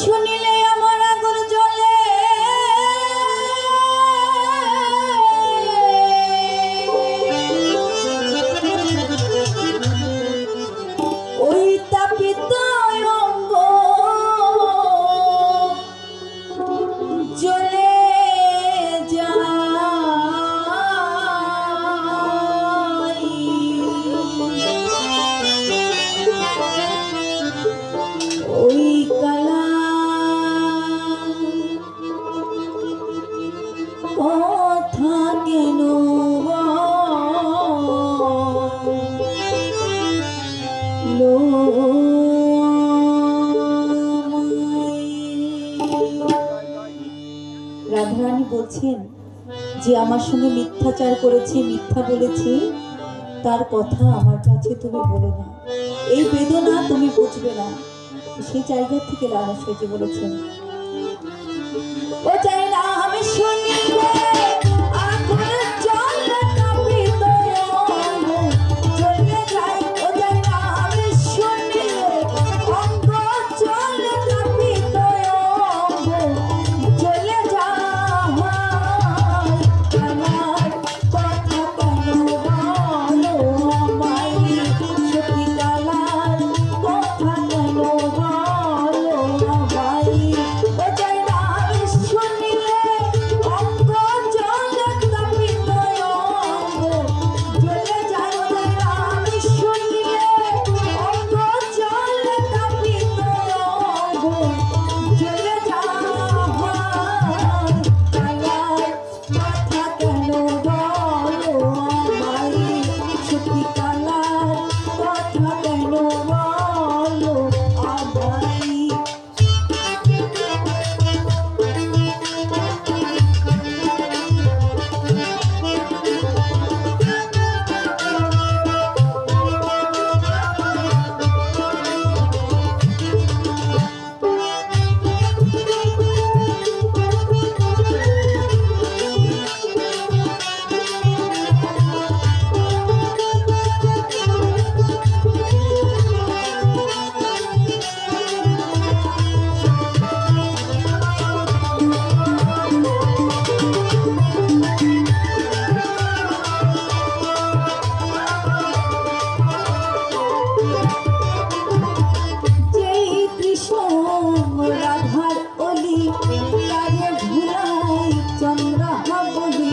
শুনিলে আমার আগুন জ্বলে, ওই তাপিত অঙ্গ জ্বলে যায়। ওই কালা কথা কেন রাধারানী বলছেন যে আমার সঙ্গে মিথ্যাচার করেছে, মিথ্যা বলেছে, তার কথা আমার কাছে তুমি বলো না, এই বেদনা তুমি বুঝবে না। সেই জায়গা থেকে লালন সেজে বলেছেন, ও চাই না আমি শুনিলে আগুন জ্বলে তাপিত অঙ্গ জ্বলে যায়। ও চাই না আমি শুনিলে অঙ্গ জ্বলে তাপিত অঙ্গ জ্বলে যায়। আমার কথা কেন বলো আমায়, সখী কালার কথা কেন বলো আমায়। ও চাই না আমি শুনিলে অঙ্গ জ্বলে তাপিত অঙ্গ জ্বলে যায়। ও চাই না আমি শুনিলে অঙ্গ জ্বলে তাপিত অঙ্গ জ্বলে যায়। কালার কথা কেন বলো আমায়, সখী কালার কথা কেন বলো আমায়। যেই কৃষ্ণ রাধার অলি তারে ভুলাই চন্দ্রহা বলি,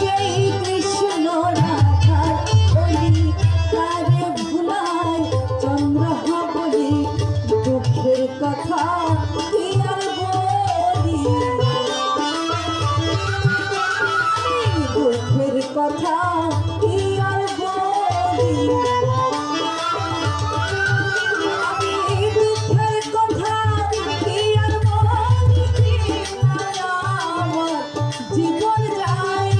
যেই কৃষ্ণ রাধার অলি তারে ভুলাই চন্দ্রহা বলি, দুঃখের কথা কি আর বলি, দুঃখের কথা কি আর বলি। আমি দুঃখের কথা কি আর বলি, আমার জীবন যায়।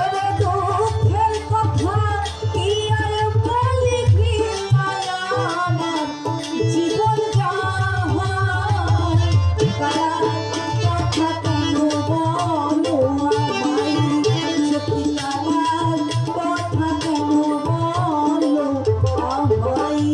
ওরে দুঃখের কথা কি আর বলি, আমার জীবন যায়। কালার কথা কেন বলো আমায়, সখী কালার কথা কেন বলো আমায়।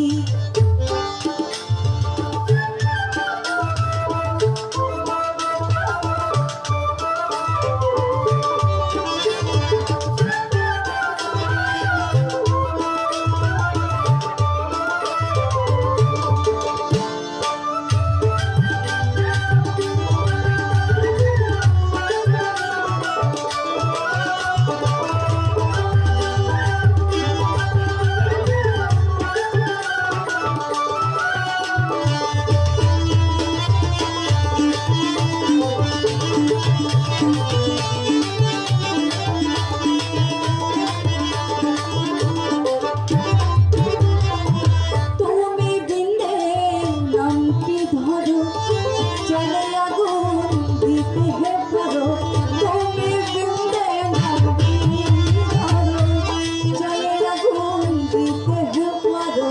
তুমি বিন্দে নাম কি ধরো, চলে আগুন দিতে হে পারো। তুমি বিন্দে নাম কি ধরো, চলে আগুন দিতে হে পারো।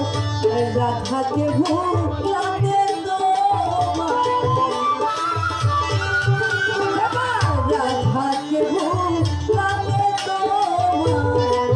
রাধাকে ভুলাতে তোমার, রাধাকে ভুলাতে তোমার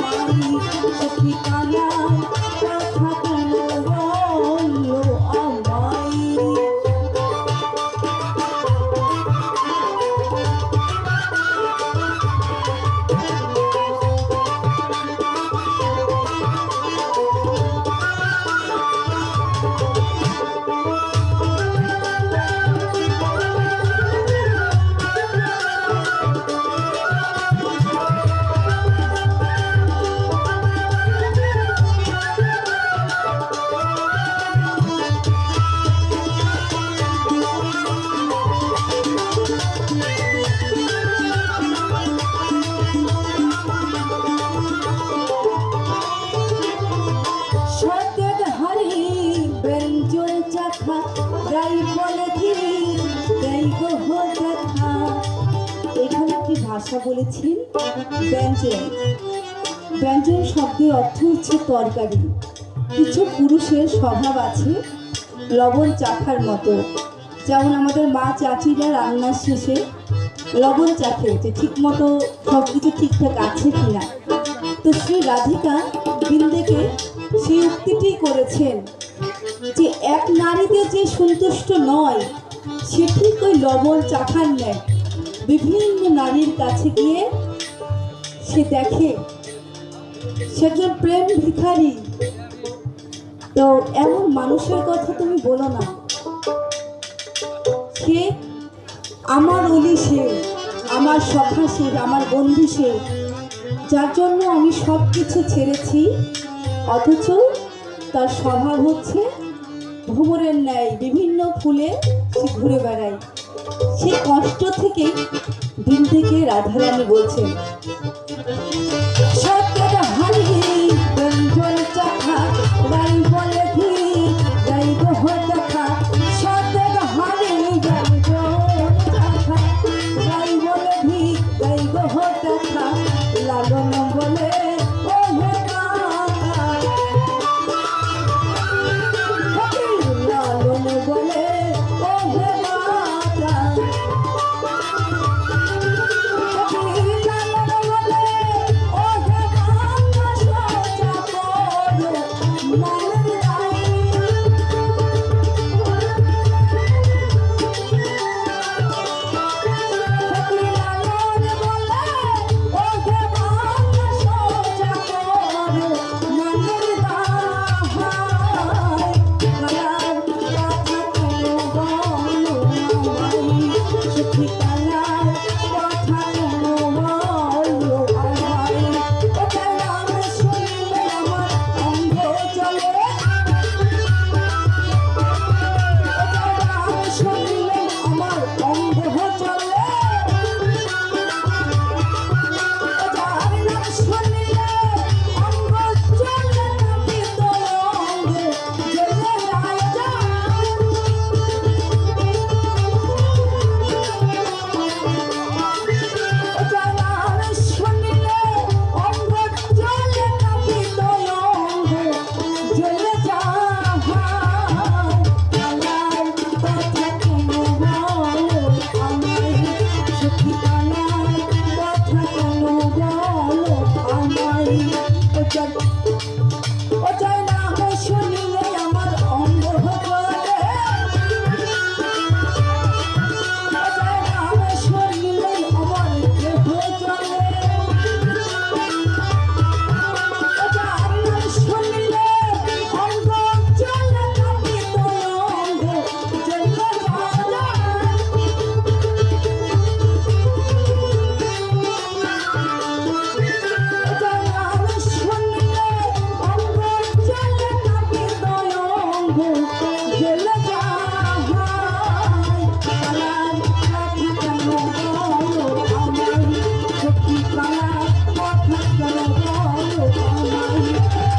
আমায় সখী কানাই কথা কেন বললো আমায়। এখানে একটি ভাষা বলেছেন ব্যঞ্জন। ব্যঞ্জন শব্দের অর্থ হচ্ছে তরকারি। কিছু পুরুষের স্বভাব আছে লবণ চাখার মতো, যেমন আমাদের মা চাচিরা রান্নার শেষে লবণ চাখে যে ঠিক মতো সব কিছু ঠিকঠাক আছে কিনা। তো শ্রী রাধিকা বৃন্দেকে সেই উক্তিটি করেছেন যে এক নারীতে যে সন্তুষ্ট নয় সে ঠিক ওই লবণ চাখার নেয়। বিভিন্ন নারীর কাছে গিয়ে সে দেখে সে একজন প্রেম ভিখারি। তো এমন মানুষের কথা তুমি বলো না। সে আমার অলি, সে আমার সখা, সে আমার বন্ধু, সে যার জন্য আমি সব কিছু ছেড়েছি, অথচ তার স্বভাব হচ্ছে ভ্রমরের ন্যায় বিভিন্ন ফুলে সে ঘুরে বেড়ায়। সে কষ্ট থেকে দিন থেকে রাধারানী বলছেন সত্যের হারি ব্যঞ্জন চাখা রাই বলে ধি রাই গো দেখা। সত্যের হারি ব্যঞ্জন চাখা রাই বলে ধি রাই গো দেখা। লালন বলে ও হে লালন বলে ও হে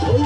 ওই